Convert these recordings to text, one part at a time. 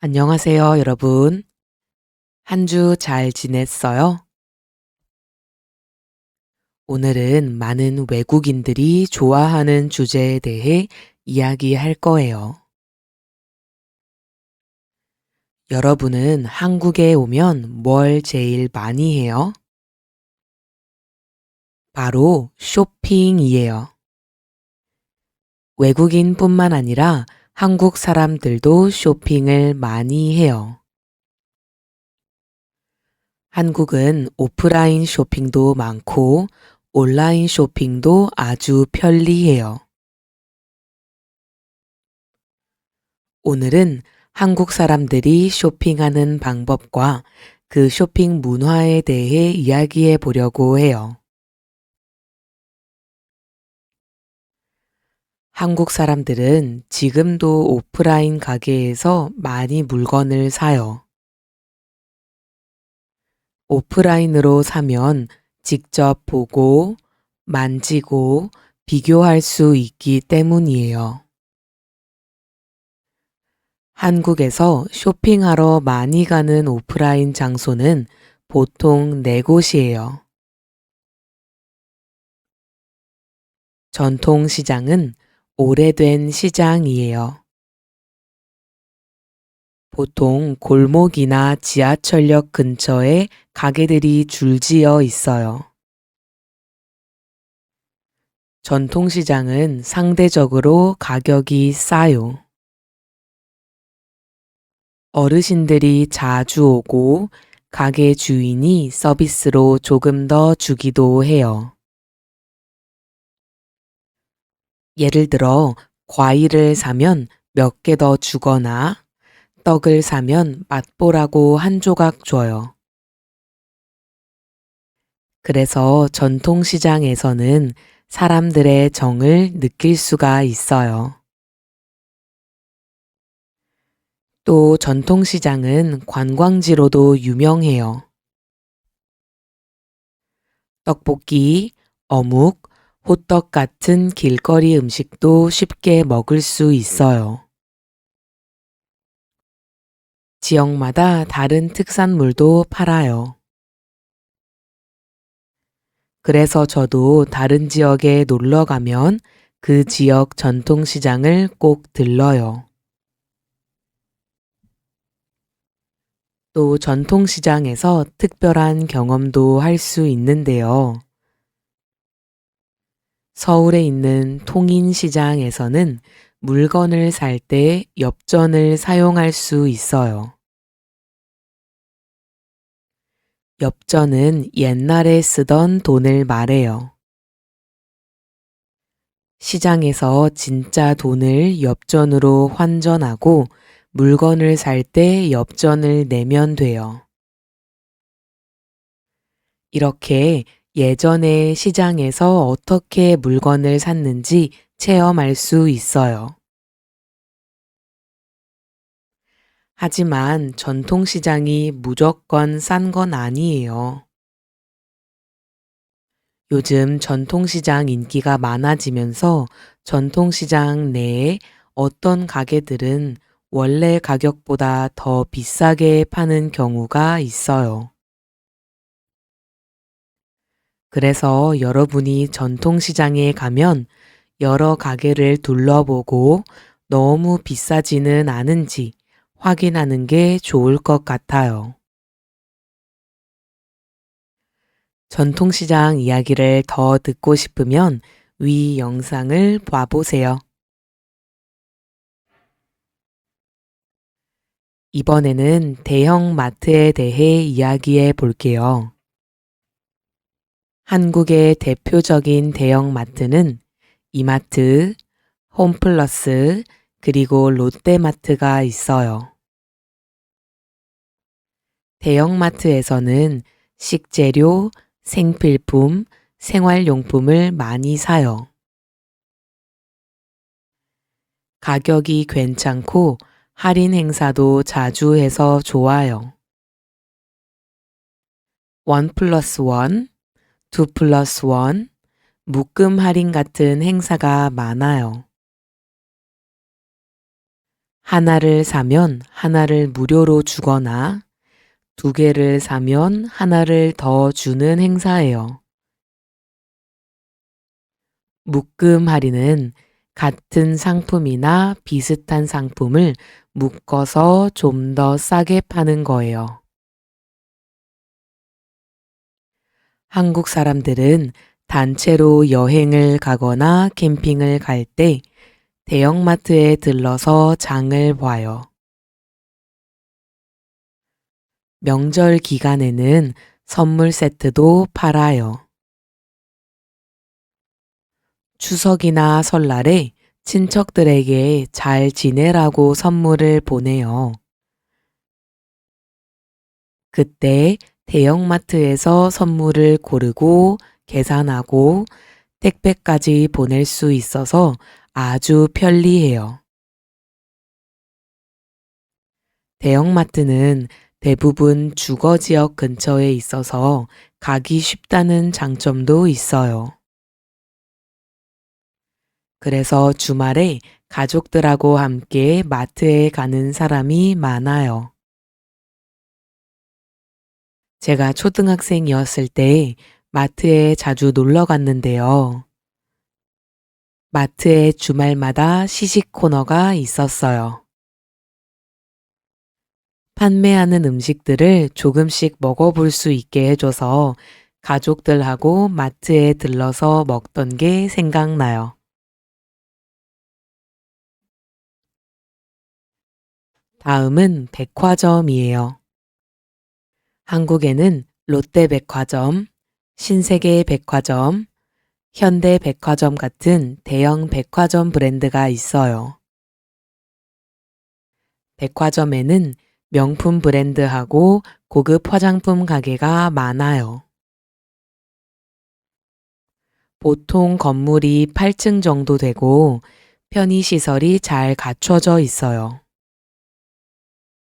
안녕하세요, 여러분. 한 주 잘 지냈어요? 오늘은 많은 외국인들이 좋아하는 주제에 대해 이야기할 거예요. 여러분은 한국에 오면 뭘 제일 많이 해요? 바로 쇼핑이에요. 외국인뿐만 아니라 한국 사람들도 쇼핑을 많이 해요. 한국은 오프라인 쇼핑도 많고 온라인 쇼핑도 아주 편리해요. 오늘은 한국 사람들이 쇼핑하는 방법과 그 쇼핑 문화에 대해 이야기해 보려고 해요. 한국 사람들은 지금도 오프라인 가게에서 많이 물건을 사요. 오프라인으로 사면 직접 보고, 만지고, 비교할 수 있기 때문이에요. 한국에서 쇼핑하러 많이 가는 오프라인 장소는 보통 네 곳이에요. 전통시장은 오래된 시장이에요. 보통 골목이나 지하철역 근처에 가게들이 줄지어 있어요. 전통시장은 상대적으로 가격이 싸요. 어르신들이 자주 오고 가게 주인이 서비스로 조금 더 주기도 해요. 예를 들어 과일을 사면 몇 개 더 주거나 떡을 사면 맛보라고 한 조각 줘요. 그래서 전통시장에서는 사람들의 정을 느낄 수가 있어요. 또 전통시장은 관광지로도 유명해요. 떡볶이, 어묵, 호떡 같은 길거리 음식도 쉽게 먹을 수 있어요. 지역마다 다른 특산물도 팔아요. 그래서 저도 다른 지역에 놀러 가면 그 지역 전통시장을 꼭 들러요. 또 전통시장에서 특별한 경험도 할 수 있는데요. 서울에 있는 통인시장에서는 물건을 살 때 엽전을 사용할 수 있어요. 엽전은 옛날에 쓰던 돈을 말해요. 시장에서 진짜 돈을 엽전으로 환전하고 물건을 살 때 엽전을 내면 돼요. 이렇게 예전에 시장에서 어떻게 물건을 샀는지 체험할 수 있어요. 하지만 전통시장이 무조건 싼 건 아니에요. 요즘 전통시장 인기가 많아지면서 전통시장 내에 어떤 가게들은 원래 가격보다 더 비싸게 파는 경우가 있어요. 그래서 여러분이 전통시장에 가면 여러 가게를 둘러보고 너무 비싸지는 않은지 확인하는 게 좋을 것 같아요. 전통시장 이야기를 더 듣고 싶으면 위 영상을 봐보세요. 이번에는 대형 마트에 대해 이야기해 볼게요. 한국의 대표적인 대형 마트는 이마트, 홈플러스, 그리고 롯데마트가 있어요. 대형마트에서는 식재료, 생필품, 생활용품을 많이 사요. 가격이 괜찮고 할인 행사도 자주 해서 좋아요. 원 플러스 원, 투 플러스 원, 묶음 할인 같은 행사가 많아요. 하나를 사면 하나를 무료로 주거나 두 개를 사면 하나를 더 주는 행사예요. 묶음 할인은 같은 상품이나 비슷한 상품을 묶어서 좀 더 싸게 파는 거예요. 한국 사람들은 단체로 여행을 가거나 캠핑을 갈 때 대형마트에 들러서 장을 봐요. 명절 기간에는 선물 세트도 팔아요. 추석이나 설날에 친척들에게 잘 지내라고 선물을 보내요. 그때 대형마트에서 선물을 고르고 계산하고 택배까지 보낼 수 있어서 아주 편리해요. 대형마트는 대부분 주거 지역 근처에 있어서 가기 쉽다는 장점도 있어요. 그래서 주말에 가족들하고 함께 마트에 가는 사람이 많아요. 제가 초등학생이었을 때 마트에 자주 놀러 갔는데요. 마트에 주말마다 시식 코너가 있었어요. 판매하는 음식들을 조금씩 먹어볼 수 있게 해줘서 가족들하고 마트에 들러서 먹던 게 생각나요. 다음은 백화점이에요. 한국에는 롯데백화점, 신세계백화점, 현대백화점 같은 대형 백화점 브랜드가 있어요. 백화점에는 명품 브랜드하고 고급 화장품 가게가 많아요. 보통 건물이 8층 정도 되고 편의시설이 잘 갖춰져 있어요.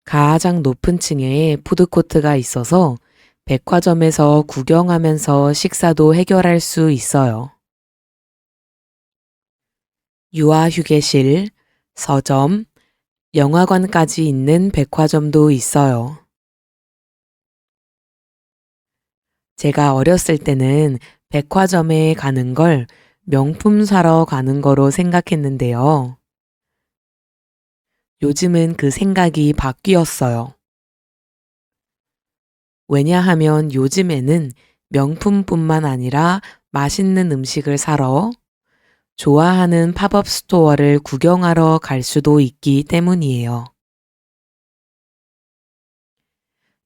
가장 높은 층에 푸드코트가 있어서 백화점에서 구경하면서 식사도 해결할 수 있어요. 유아휴게실, 서점, 영화관까지 있는 백화점도 있어요. 제가 어렸을 때는 백화점에 가는 걸 명품 사러 가는 거로 생각했는데요. 요즘은 그 생각이 바뀌었어요. 왜냐하면 요즘에는 명품뿐만 아니라 맛있는 음식을 사러 좋아하는 팝업 스토어를 구경하러 갈 수도 있기 때문이에요.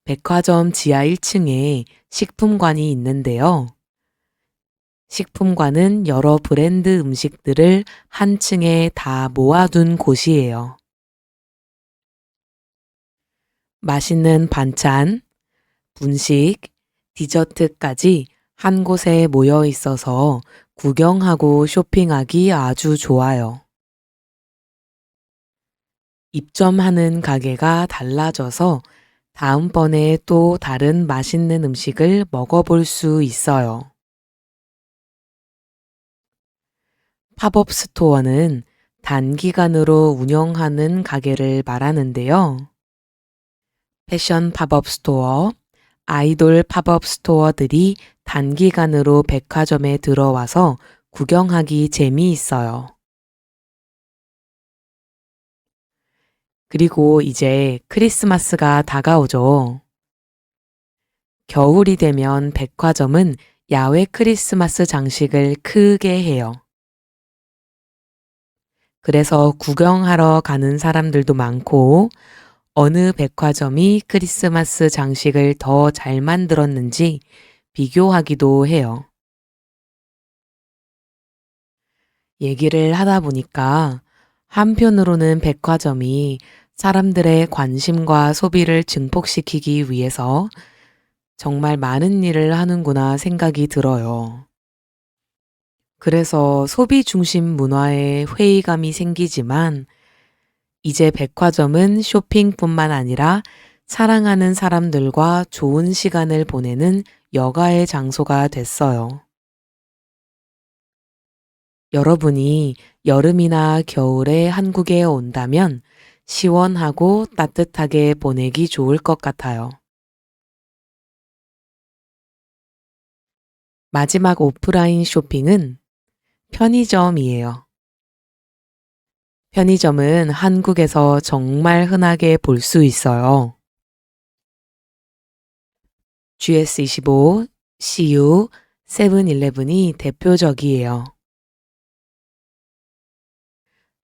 백화점 지하 1층에 식품관이 있는데요. 식품관은 여러 브랜드 음식들을 한 층에 다 모아둔 곳이에요. 맛있는 반찬, 분식, 디저트까지 한 곳에 모여 있어서 구경하고 쇼핑하기 아주 좋아요. 입점하는 가게가 달라져서 다음번에 또 다른 맛있는 음식을 먹어볼 수 있어요. 팝업 스토어는 단기간으로 운영하는 가게를 말하는데요. 패션 팝업 스토어, 아이돌 팝업 스토어들이 단기간으로 백화점에 들어와서 구경하기 재미있어요. 그리고 이제 크리스마스가 다가오죠. 겨울이 되면 백화점은 야외 크리스마스 장식을 크게 해요. 그래서 구경하러 가는 사람들도 많고, 어느 백화점이 크리스마스 장식을 더 잘 만들었는지 비교하기도 해요. 얘기를 하다 보니까 한편으로는 백화점이 사람들의 관심과 소비를 증폭시키기 위해서 정말 많은 일을 하는구나 생각이 들어요. 그래서 소비 중심 문화에 회의감이 생기지만 이제 백화점은 쇼핑뿐만 아니라 사랑하는 사람들과 좋은 시간을 보내는 여가의 장소가 됐어요. 여러분이 여름이나 겨울에 한국에 온다면 시원하고 따뜻하게 보내기 좋을 것 같아요. 마지막 오프라인 쇼핑은 편의점이에요. 편의점은 한국에서 정말 흔하게 볼 수 있어요. GS25, CU, 세븐일레븐이 대표적이에요.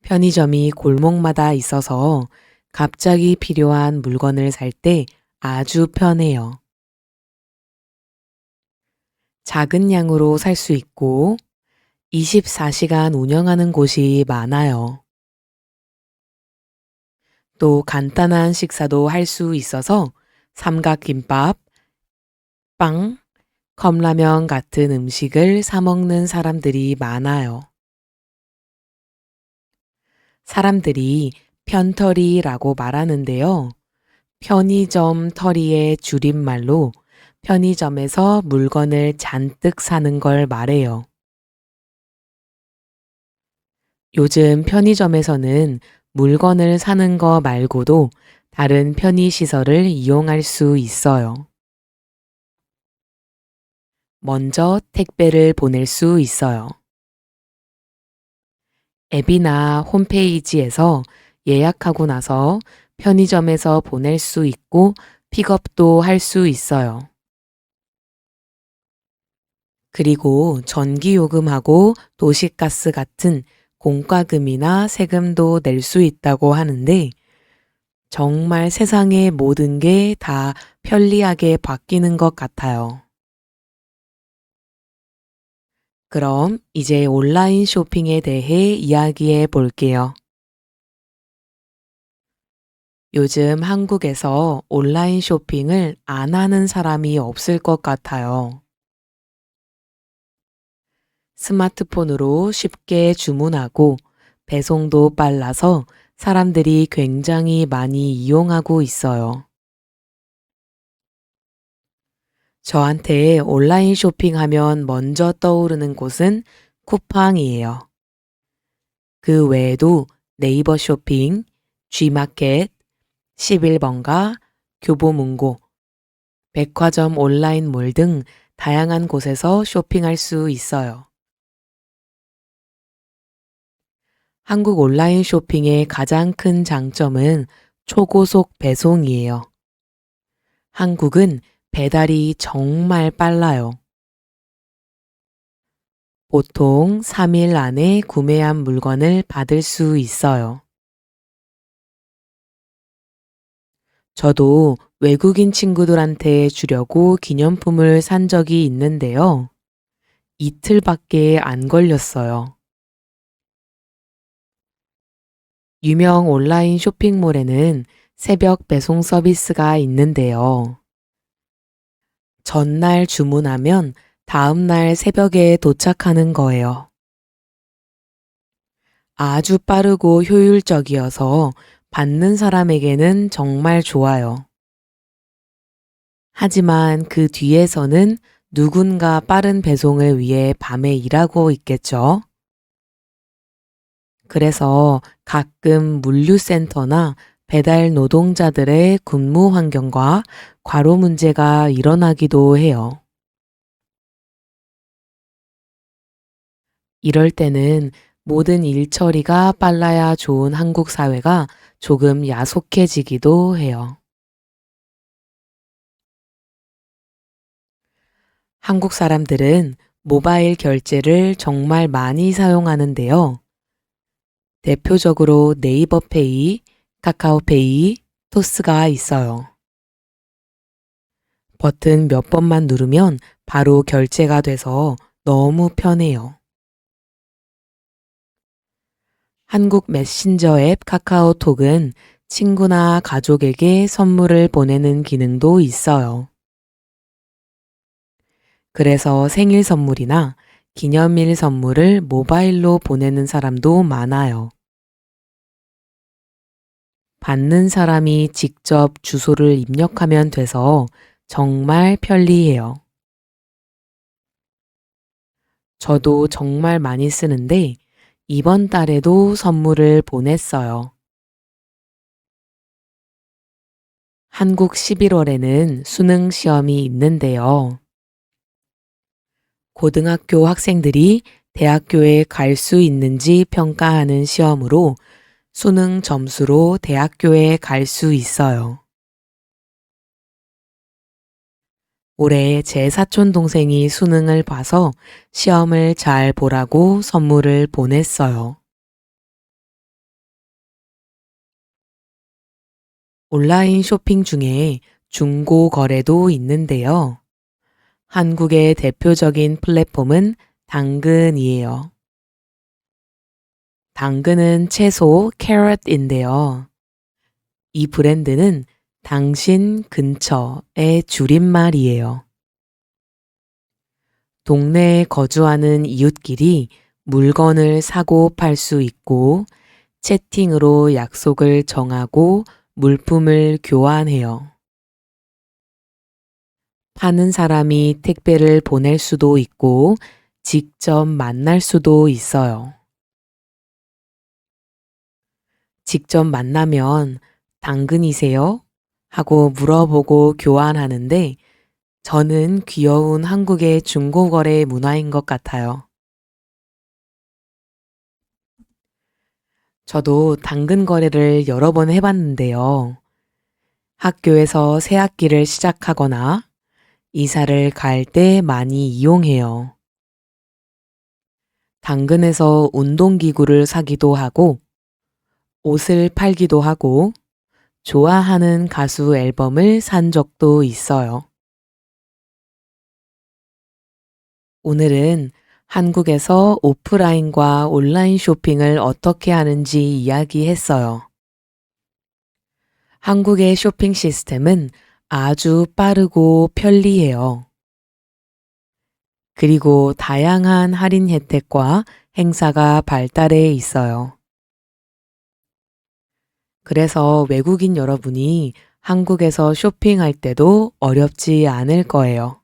편의점이 골목마다 있어서 갑자기 필요한 물건을 살 때 아주 편해요. 작은 양으로 살 수 있고 24시간 운영하는 곳이 많아요. 또 간단한 식사도 할 수 있어서 삼각김밥, 빵, 컵라면 같은 음식을 사 먹는 사람들이 많아요. 사람들이 편터리라고 말하는데요. 편의점 터리의 줄임말로 편의점에서 물건을 잔뜩 사는 걸 말해요. 요즘 편의점에서는 물건을 사는 거 말고도 다른 편의시설을 이용할 수 있어요. 먼저 택배를 보낼 수 있어요. 앱이나 홈페이지에서 예약하고 나서 편의점에서 보낼 수 있고 픽업도 할 수 있어요. 그리고 전기요금하고 도시가스 같은 공과금이나 세금도 낼 수 있다고 하는데 정말 세상의 모든 게 다 편리하게 바뀌는 것 같아요. 그럼 이제 온라인 쇼핑에 대해 이야기해 볼게요. 요즘 한국에서 온라인 쇼핑을 안 하는 사람이 없을 것 같아요. 스마트폰으로 쉽게 주문하고 배송도 빨라서 사람들이 굉장히 많이 이용하고 있어요. 저한테 온라인 쇼핑하면 먼저 떠오르는 곳은 쿠팡이에요. 그 외에도 네이버 쇼핑, G마켓, 11번가, 교보문고, 백화점 온라인몰 등 다양한 곳에서 쇼핑할 수 있어요. 한국 온라인 쇼핑의 가장 큰 장점은 초고속 배송이에요. 한국은 배달이 정말 빨라요. 보통 3일 안에 구매한 물건을 받을 수 있어요. 저도 외국인 친구들한테 주려고 기념품을 산 적이 있는데요. 이틀밖에 안 걸렸어요. 유명 온라인 쇼핑몰에는 새벽 배송 서비스가 있는데요. 전날 주문하면 다음날 새벽에 도착하는 거예요. 아주 빠르고 효율적이어서 받는 사람에게는 정말 좋아요. 하지만 그 뒤에서는 누군가 빠른 배송을 위해 밤에 일하고 있겠죠. 그래서 가끔 물류센터나 배달 노동자들의 근무 환경과 과로 문제가 일어나기도 해요. 이럴 때는 모든 일 처리가 빨라야 좋은 한국 사회가 조금 야속해지기도 해요. 한국 사람들은 모바일 결제를 정말 많이 사용하는데요. 대표적으로 네이버페이, 카카오페이, 토스가 있어요. 버튼 몇 번만 누르면 바로 결제가 돼서 너무 편해요. 한국 메신저 앱 카카오톡은 친구나 가족에게 선물을 보내는 기능도 있어요. 그래서 생일 선물이나 기념일 선물을 모바일로 보내는 사람도 많아요. 받는 사람이 직접 주소를 입력하면 돼서 정말 편리해요. 저도 정말 많이 쓰는데 이번 달에도 선물을 보냈어요. 한국 11월에는 수능 시험이 있는데요. 고등학교 학생들이 대학교에 갈 수 있는지 평가하는 시험으로 수능 점수로 대학교에 갈 수 있어요. 올해 제 사촌 동생이 수능을 봐서 시험을 잘 보라고 선물을 보냈어요. 온라인 쇼핑 중에 중고 거래도 있는데요. 한국의 대표적인 플랫폼은 당근이에요. 당근은 채소 캐럿인데요. 이 브랜드는 당신 근처의 줄임말이에요. 동네에 거주하는 이웃끼리 물건을 사고 팔 수 있고 채팅으로 약속을 정하고 물품을 교환해요. 파는 사람이 택배를 보낼 수도 있고 직접 만날 수도 있어요. 직접 만나면 당근이세요? 하고 물어보고 교환하는데 저는 귀여운 한국의 중고거래 문화인 것 같아요. 저도 당근 거래를 여러 번 해봤는데요. 학교에서 새 학기를 시작하거나 이사를 갈 때 많이 이용해요. 당근에서 운동기구를 사기도 하고 옷을 팔기도 하고 좋아하는 가수 앨범을 산 적도 있어요. 오늘은 한국에서 오프라인과 온라인 쇼핑을 어떻게 하는지 이야기했어요. 한국의 쇼핑 시스템은 아주 빠르고 편리해요. 그리고 다양한 할인 혜택과 행사가 발달해 있어요. 그래서 외국인 여러분이 한국에서 쇼핑할 때도 어렵지 않을 거예요.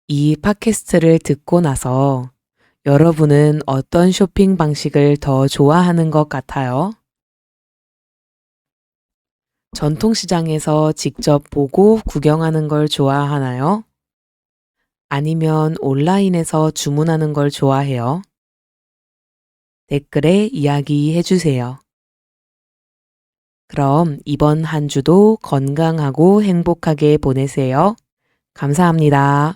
이 팟캐스트를 듣고 나서 여러분은 어떤 쇼핑 방식을 더 좋아하는 것 같아요? 전통시장에서 직접 보고 구경하는 걸 좋아하나요? 아니면 온라인에서 주문하는 걸 좋아해요? 댓글에 이야기해 주세요. 그럼 이번 한 주도 건강하고 행복하게 보내세요. 감사합니다.